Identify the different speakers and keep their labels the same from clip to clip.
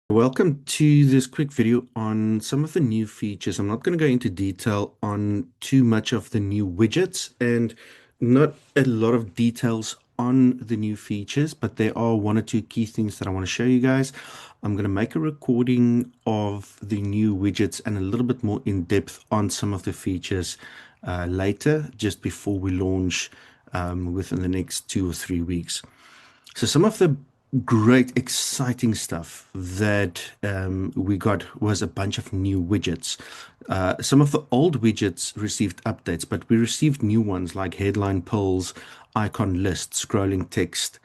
Speaker 1: Welcome to this quick video on some of the new features. I'm not going to go into detail on too much of the new widgets and not a lot of details on the new features, but there are one or two key things that I want to show you guys. I'm going to make a recording of the new widgets and a little bit more in depth on some of the features later, just before we launch within the next 2 or 3 weeks. So some of the great, exciting stuff that we got was a bunch of new widgets. Some of the old widgets received updates, but we received new ones like headline polls, icon lists, scrolling text,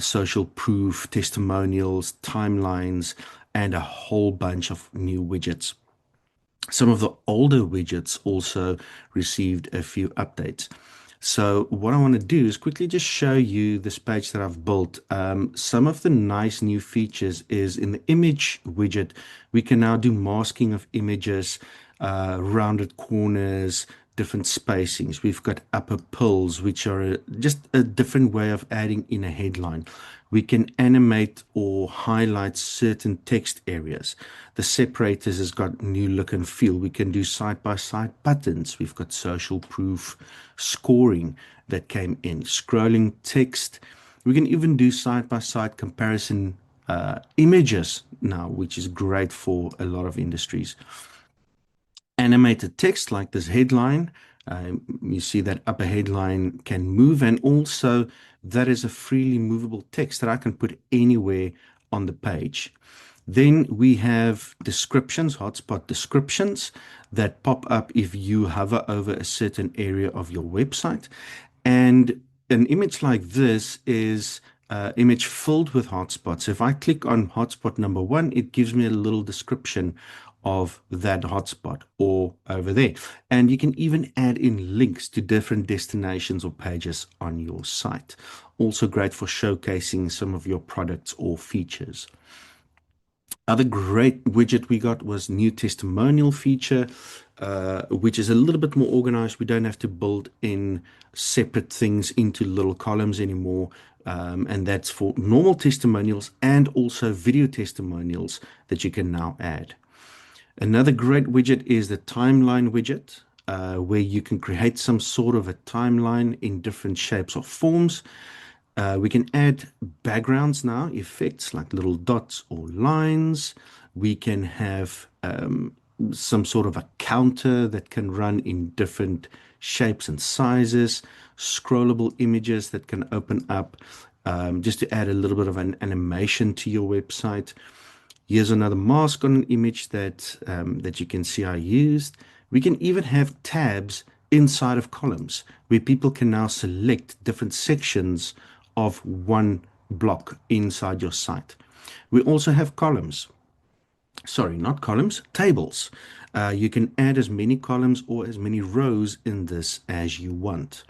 Speaker 1: social proof, testimonials, timelines, and a whole bunch of new widgets. Some of the older widgets also received a few updates. So what I want to do is quickly just show you this page that I've built. Some of the nice new features is in the image widget, we can now do masking of images, rounded corners, different spacings. We've got upper pulls, which are just a different way of adding in a headline. We can animate or highlight certain text areas. The separators has got new look and feel. We can do side-by-side buttons. We've got social proof scoring that came in. Scrolling text. We can even do side-by-side comparison images now, which is great for a lot of industries. Animated text like this headline. You see that upper headline can move, and also that is a freely movable text that I can put anywhere on the page. Then we have descriptions, hotspot descriptions that pop up if you hover over a certain area of your website. And an image like this is image filled with hotspots. So if I click on hotspot number one, it gives me a little description of that hotspot or over there. And you can even add in links to different destinations or pages on your site. Also great for showcasing some of your products or features. Other great widget we got was new testimonial feature, which is a little bit more organized. We don't have to build in separate things into little columns anymore. And that's for normal testimonials and also video testimonials that you can now add. Another great widget is the timeline widget, where you can create some sort of a timeline in different shapes or forms. We can add backgrounds now, effects like little dots or lines. We can have some sort of a counter that can run in different shapes and sizes, scrollable images that can open up, just to add a little bit of an animation to your website. Here's another mask on an image that you can see I used. We can even have tabs inside of columns where people can now select different sections of one block inside your site. We also have columns. Sorry, not columns, tables. You can add as many columns or as many rows in this as you want.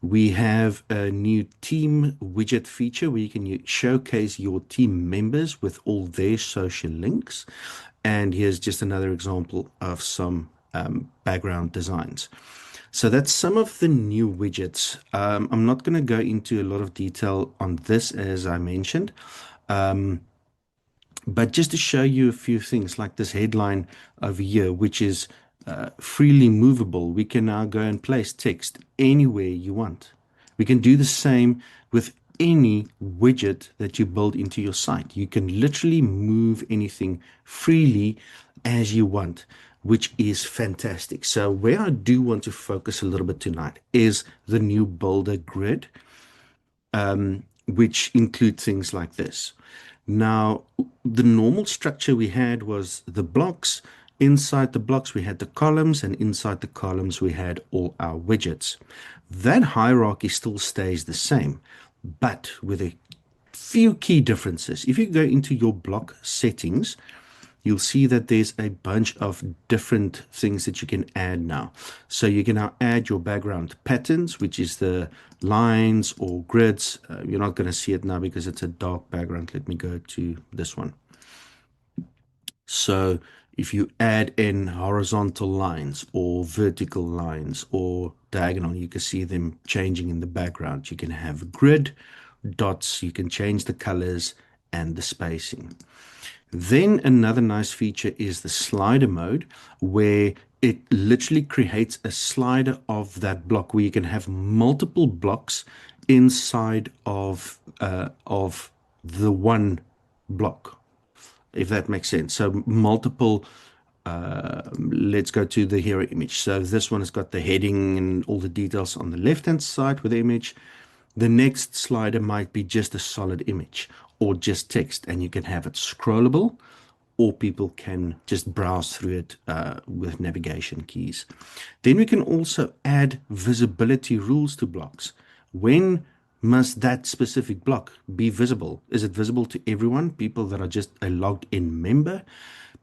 Speaker 1: We have a new team widget feature where you can showcase your team members with all their social links. And here's just another example of some background designs. So that's some of the new widgets. I'm not going to go into a lot of detail on this, as I mentioned. But just to show you a few things like this headline over here, which is freely movable, we can now go and place text anywhere you want. We can do the same with any widget that you build into your site. You can literally move anything freely as you want, which is fantastic. So where I do want to focus a little bit tonight is the new builder grid, which include things like this. Now, the normal structure we had was the blocks. Inside the blocks, we had the columns, and inside the columns, we had all our widgets. That hierarchy still stays the same, but with a few key differences. If you go into your block settings, you'll see that there's a bunch of different things that you can add now. So you can now add your background patterns, which is the lines or grids. You're not going to see it now because it's a dark background. Let me go to this one. So if you add in horizontal lines or vertical lines or diagonal, you can see them changing in the background. You can have grid, dots, you can change the colors and the spacing. Then another nice feature is the slider mode, where it literally creates a slider of that block where you can have multiple blocks inside of the one block, if that makes sense. So multiple, let's go to the hero image. So this one has got the heading and all the details on the left hand side with the image. The next slider might be just a solid image or just text, and you can have it scrollable, or people can just browse through it with navigation keys. Then we can also add visibility rules to blocks. When must that specific block be visible? Is it visible to everyone? People that are just a logged in member?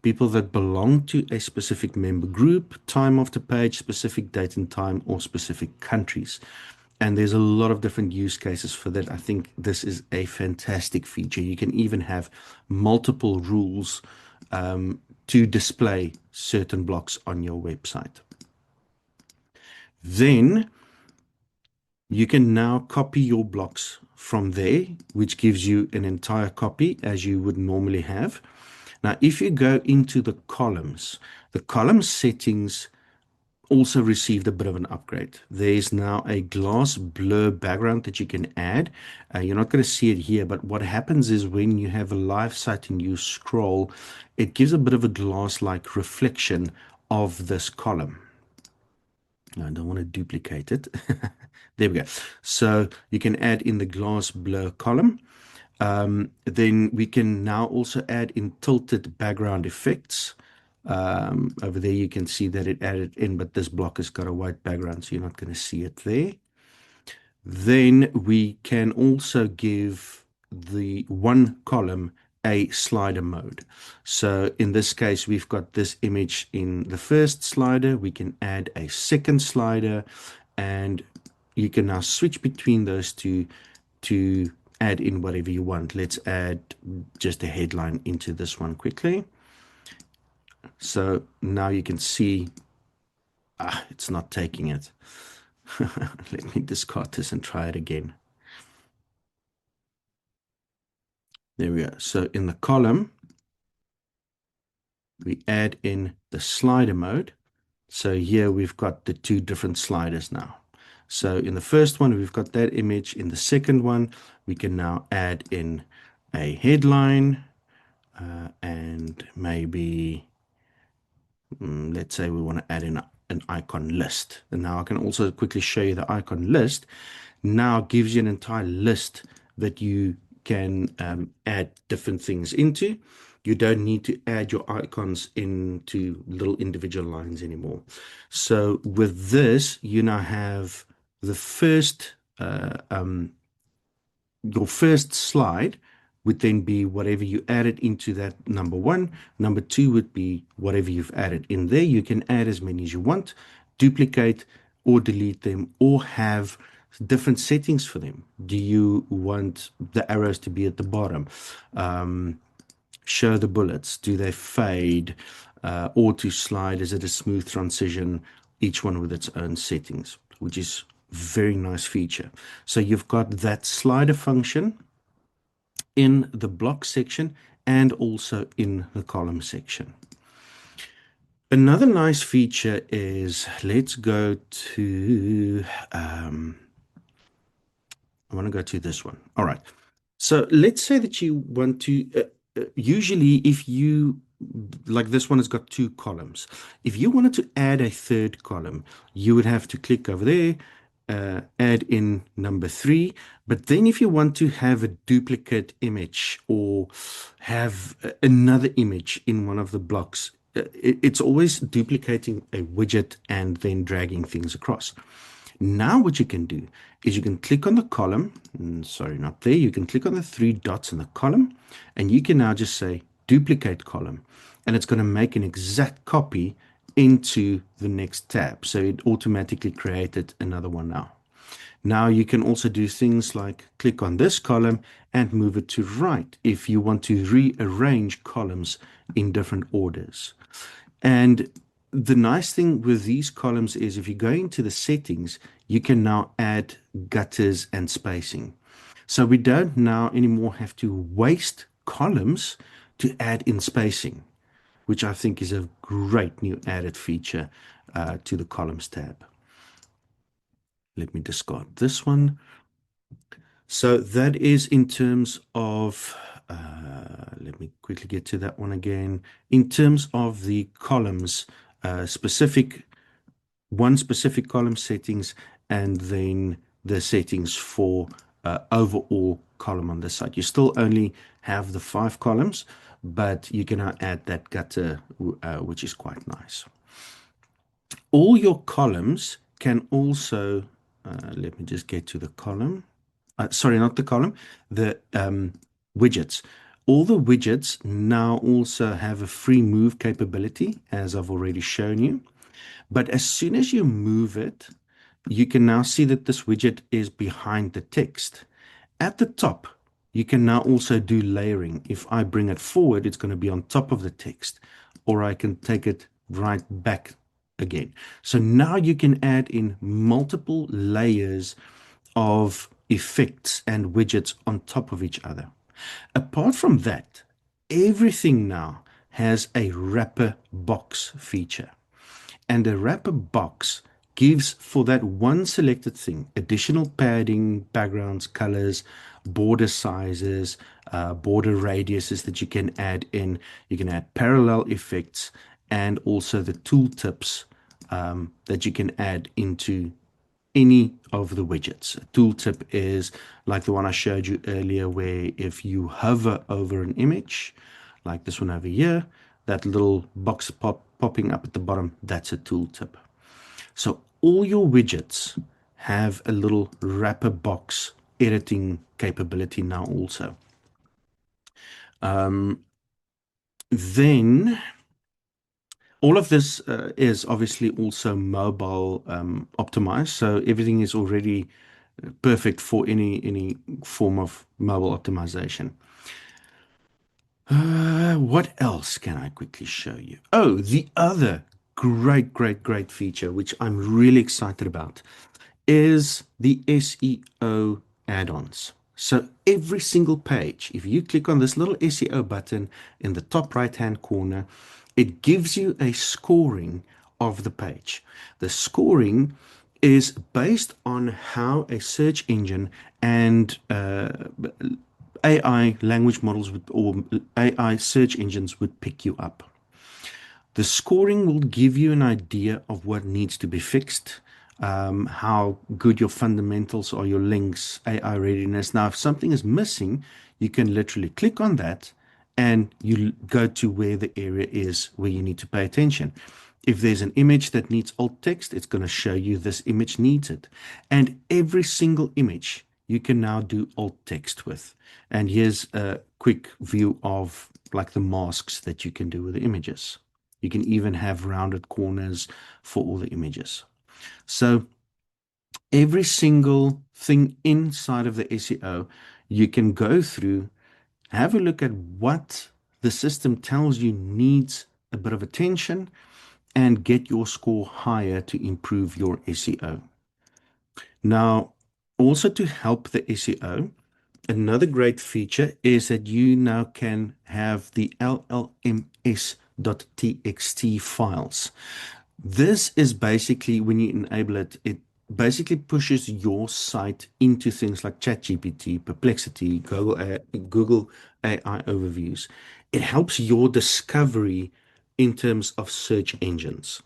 Speaker 1: People that belong to a specific member group, time of the page, specific date and time, or specific countries? And there's a lot of different use cases for that. I think this is a fantastic feature. You can even have multiple rules to display certain blocks on your website. Then you can now copy your blocks from there, which gives you an entire copy as you would normally have. Now, if you go into the column settings also received a bit of an upgrade. There's now a glass blur background that you can add. You're not going to see it here, but what happens is when you have a live site and you scroll, it gives a bit of a glass-like reflection of this column. Now, I don't want to duplicate it. There we go. So you can add in the glass blur column. Then we can now also add in tilted background effects. Over there, you can see that it added in, but this block has got a white background, so you're not going to see it there. Then we can also give the one column a slider mode. So in this case, we've got this image in the first slider. We can add a second slider, and you can now switch between those two to add in whatever you want. Let's add just a headline into this one quickly. So now you can see, it's not taking it. Let me discard this and try it again. There we go. So in the column, we add in the slider mode. So here we've got the two different sliders now. So in the first one, we've got that image. In the second one, we can now add in a headline and maybe, let's say we want to add in an icon list. And now I can also quickly show you the icon list. Now gives you an entire list that you can add different things into. You don't need to add your icons into little individual lines anymore. So with this, you now have the first, your first slide would then be whatever you added into that number one. Number two would be whatever you've added in there. You can add as many as you want, duplicate or delete them, or have different settings for them. Do you want the arrows to be at the bottom? Show the bullets. Do they fade or to slide? Is it a smooth transition? Each one with its own settings, which is very nice feature. So you've got that slider function in the block section and also in the column section. Another nice feature is, let's go to, I want to go to this one. All right. So let's say that you want to, usually if you, like this one has got two columns. If you wanted to add a third column, you would have to click over there, add in number 3. But then if you want to have a duplicate image or have another image in one of the blocks, it's always duplicating a widget and then dragging things across. Now what you can do is you can click on the column, sorry, not there, you can click on the 3 dots in the column, and you can now just say duplicate column, and it's going to make an exact copy into the next tab. So it automatically created another one now. Now you can also do things like click on this column and move it to right if you want to rearrange columns in different orders. And the nice thing with these columns is if you go into the settings, you can now add gutters and spacing. So we don't now anymore have to waste columns to add in spacing, which I think is a great new added feature to the columns tab. Let me discard this one. So that is in terms of, let me quickly get to that one again. In terms of the columns, specific, one specific column settings, and then the settings for overall column on this side. You still only have the 5 columns, but you can now add that gutter, which is quite nice. All your columns can also, let me just get to the column. Sorry, not the column, the widgets. All the widgets now also have a free move capability, as I've already shown you. But as soon as you move it, you can now see that this widget is behind the text. At the top, you can now also do layering. If I bring it forward, it's going to be on top of the text, or I can take it right back again. So now you can add in multiple layers of effects and widgets on top of each other. Apart from that, everything now has a wrapper box feature. And a wrapper box gives for that one selected thing additional padding, backgrounds, colors, border sizes, border radiuses that you can add in. You can add parallel effects and also the tooltips that you can add into any of the widgets. A tooltip is like the one I showed you earlier, where if you hover over an image, like this one over here, that little box popping up at the bottom, that's a tooltip. So all your widgets have a little wrapper box editing capability now also. Then all of this is obviously also mobile optimized, so everything is already perfect for any form of mobile optimization. What else can I quickly show you? Oh, the other great feature, which I'm really excited about, is the SEO add-ons. So every single page, if you click on this little SEO button in the top right-hand corner, it gives you a scoring of the page. The scoring is based on how a search engine and AI language models would, or AI search engines would pick you up. The scoring will give you an idea of what needs to be fixed, how good your fundamentals are, your links, AI readiness. Now, if something is missing, you can literally click on that and you go to where the area is where you need to pay attention. If there's an image that needs alt text, it's going to show you this image needs it. And every single image you can now do alt text with. And here's a quick view of like the masks that you can do with the images. You can even have rounded corners for all the images. So every single thing inside of the SEO, you can go through, have a look at what the system tells you needs a bit of attention, and get your score higher to improve your SEO. Now, also to help the SEO, another great feature is that you now can have the llms.txt files. This is basically, when you enable it, it basically pushes your site into things like ChatGPT, Perplexity, Google AI overviews. It helps your discovery in terms of search engines,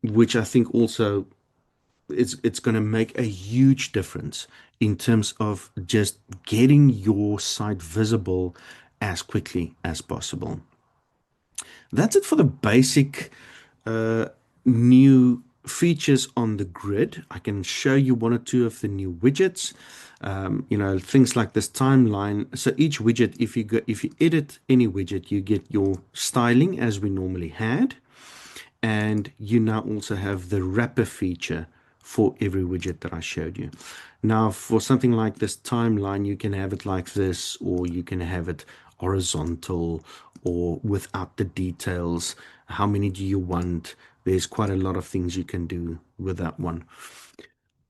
Speaker 1: which I think also it's going to make a huge difference in terms of just getting your site visible as quickly as possible. That's it for the basic uh, new features on the grid. I can show you one or two of the new widgets. Things like this timeline. So each widget, if you edit any widget, you get your styling as we normally had. And you now also have the wrapper feature for every widget that I showed you. Now, for something like this timeline, you can have it like this, or you can have it horizontal or without the details. How many do you want? There's quite a lot of things you can do with that one.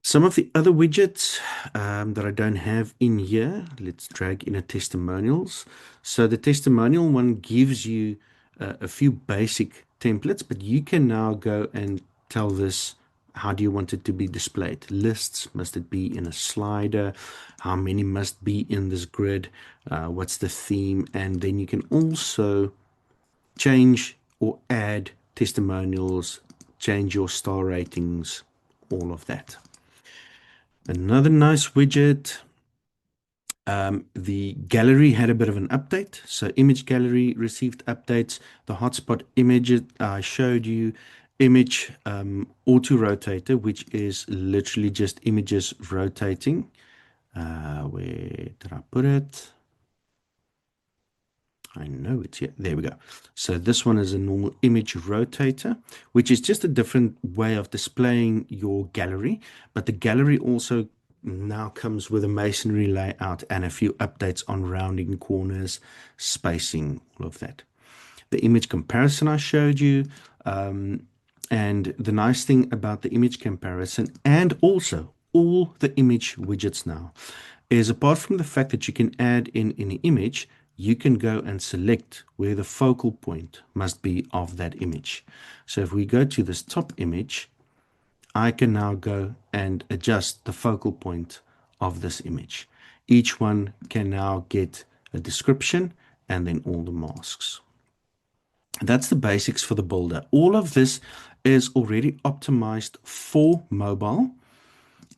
Speaker 1: Some of the other widgets that I don't have in here, let's drag in a testimonials. So the testimonial one gives you a few basic templates, but you can now go and tell this how do you want it to be displayed. Lists, must it be in a slider? How many must be in this grid? What's the theme? And then you can also change or add testimonials, change your star ratings, all of that. Another nice widget. The gallery had a bit of an update. So image gallery received updates. The hotspot image I showed you, image auto rotator, which is literally just images rotating. Where did I put it? I know it's here. There we go. So this one is a normal image rotator, which is just a different way of displaying your gallery. But the gallery also now comes with a masonry layout and a few updates on rounding corners, spacing, all of that. The image comparison I showed you. And the nice thing about the image comparison and also all the image widgets now is apart from the fact that you can add in any image, you can go and select where the focal point must be of that image. So if we go to this top image, I can now go and adjust the focal point of this image. Each one can now get a description and then all the masks. That's the basics for the builder. All of this is already optimized for mobile.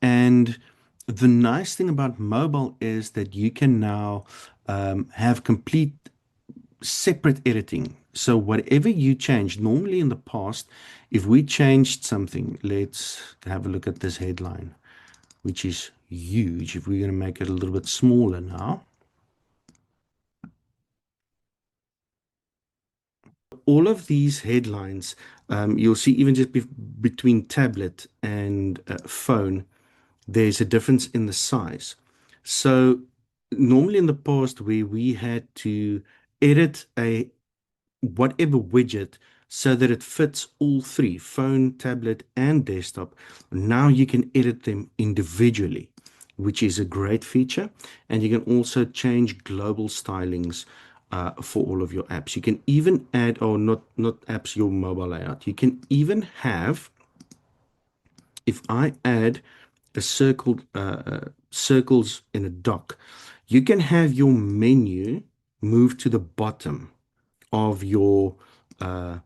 Speaker 1: And the nice thing about mobile is that you can now have complete separate editing. So whatever you change, normally in the past, if we changed something, let's have a look at this headline, which is huge. If we're going to make it a little bit smaller now, all of these headlines, you'll see even just between tablet and phone, there's a difference in the size. So normally in the past where we had to edit a whatever widget so that it fits all three, phone, tablet, and desktop, now you can edit them individually, which is a great feature. And you can also change global stylings for all of your apps. You can even add, or not apps, your mobile layout. You can even have, if I add a circles in a dock, you can have your menu move to the bottom of your uh,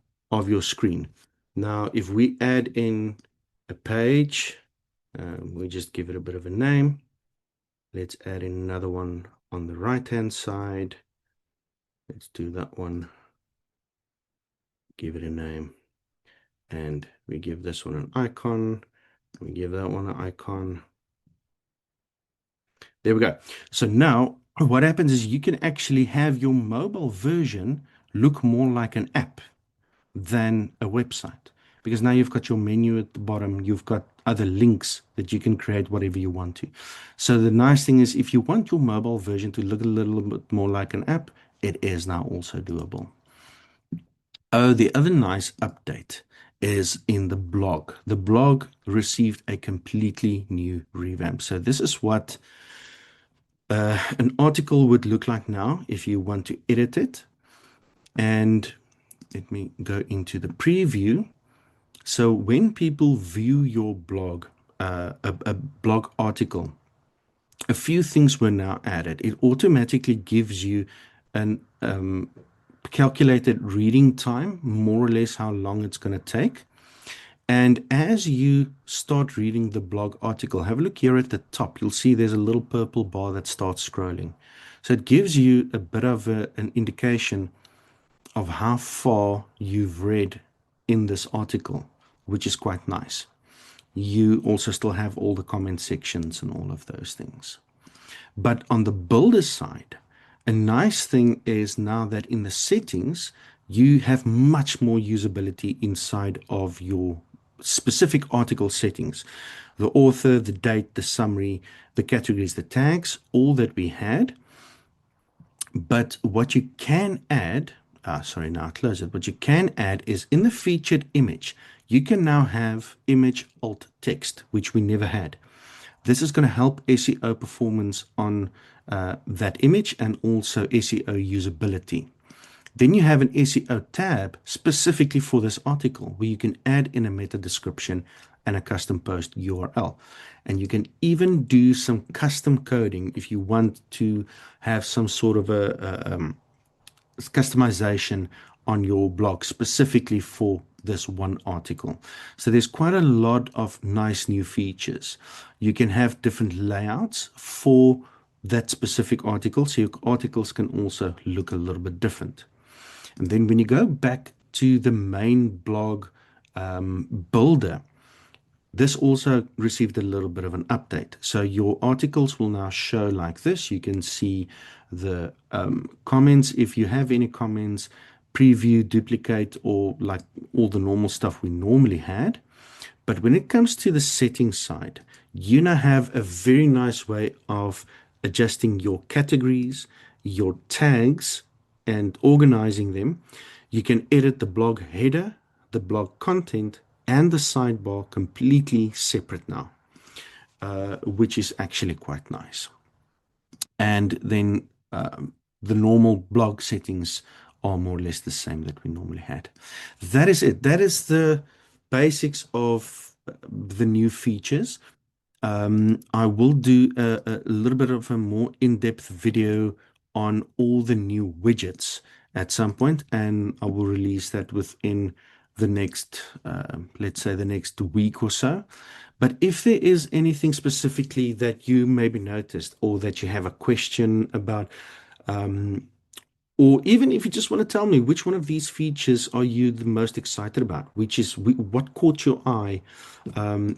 Speaker 1: screen. Now, if we add in a page, we just give it a bit of a name. Let's add in another one on the right-hand side. Let's do that one. Give it a name. And we give this one an icon. We give that one an icon. There we go. So now what happens is you can actually have your mobile version look more like an app than a website, because now you've got your menu at the bottom, you've got other links that you can create whatever you want to. So the nice thing is if you want your mobile version to look a little bit more like an app, it is now also doable. Oh, the other nice update is in the blog. The blog received a completely new revamp. So this is what an article would look like now if you want to edit it. And let me go into the preview. So when people view your blog, a blog article, a few things were now added. It automatically gives you an calculated reading time, more or less how long it's going to take. And as you start reading the blog article, have a look here at the top. You'll see there's a little purple bar that starts scrolling. So it gives you a bit of an indication of how far you've read in this article, which is quite nice. You also still have all the comment sections and all of those things. But on the builder side, a nice thing is now that in the settings, you have much more usability inside of your specific article settings. The author, the date, the summary, the categories, the tags, all that we had. But what you can add, sorry, now I close it. What you can add is in the featured image, you can now have image alt text, which we never had. This is going to help SEO performance on that image and also SEO usability. Then you have an SEO tab specifically for this article where you can add in a meta description and a custom post URL. And you can even do some custom coding if you want to have some sort of a customization on your blog specifically for this one article. So there's quite a lot of nice new features. You can have different layouts for that specific article, so your articles can also look a little bit different. And then when you go back to the main blog builder, this also received a little bit of an update. So your articles will now show like this. You can see the comments. If you have any comments, preview, duplicate, or like all the normal stuff we normally had. But when it comes to the settings side, you now have a very nice way of adjusting your categories, your tags, and organizing them. You can edit the blog header, the blog content, and the sidebar completely separate now, which is actually quite nice. And then the normal blog settings are more or less the same that we normally had. That is it. That is the basics of the new features. I will do a little bit of a more in-depth video on all the new widgets at some point, and I will release that within the next, let's say, the next week or so. But if there is anything specifically that you maybe noticed or that you have a question about, or even if you just want to tell me which one of these features are you the most excited about, which is what caught your eye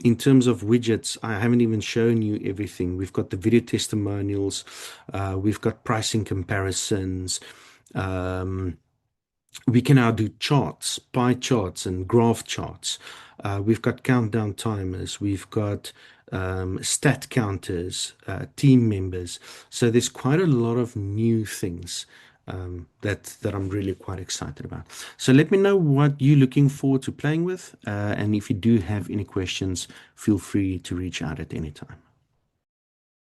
Speaker 1: in terms of widgets. I haven't even shown you everything. We've got the video testimonials, we've got pricing comparisons. We can now do charts, pie charts, and graph charts. We've got countdown timers. We've got stat counters, team members. So there's quite a lot of new things that I'm really quite excited about. So let me know what you're looking forward to playing with. And if you do have any questions, feel free to reach out at any time.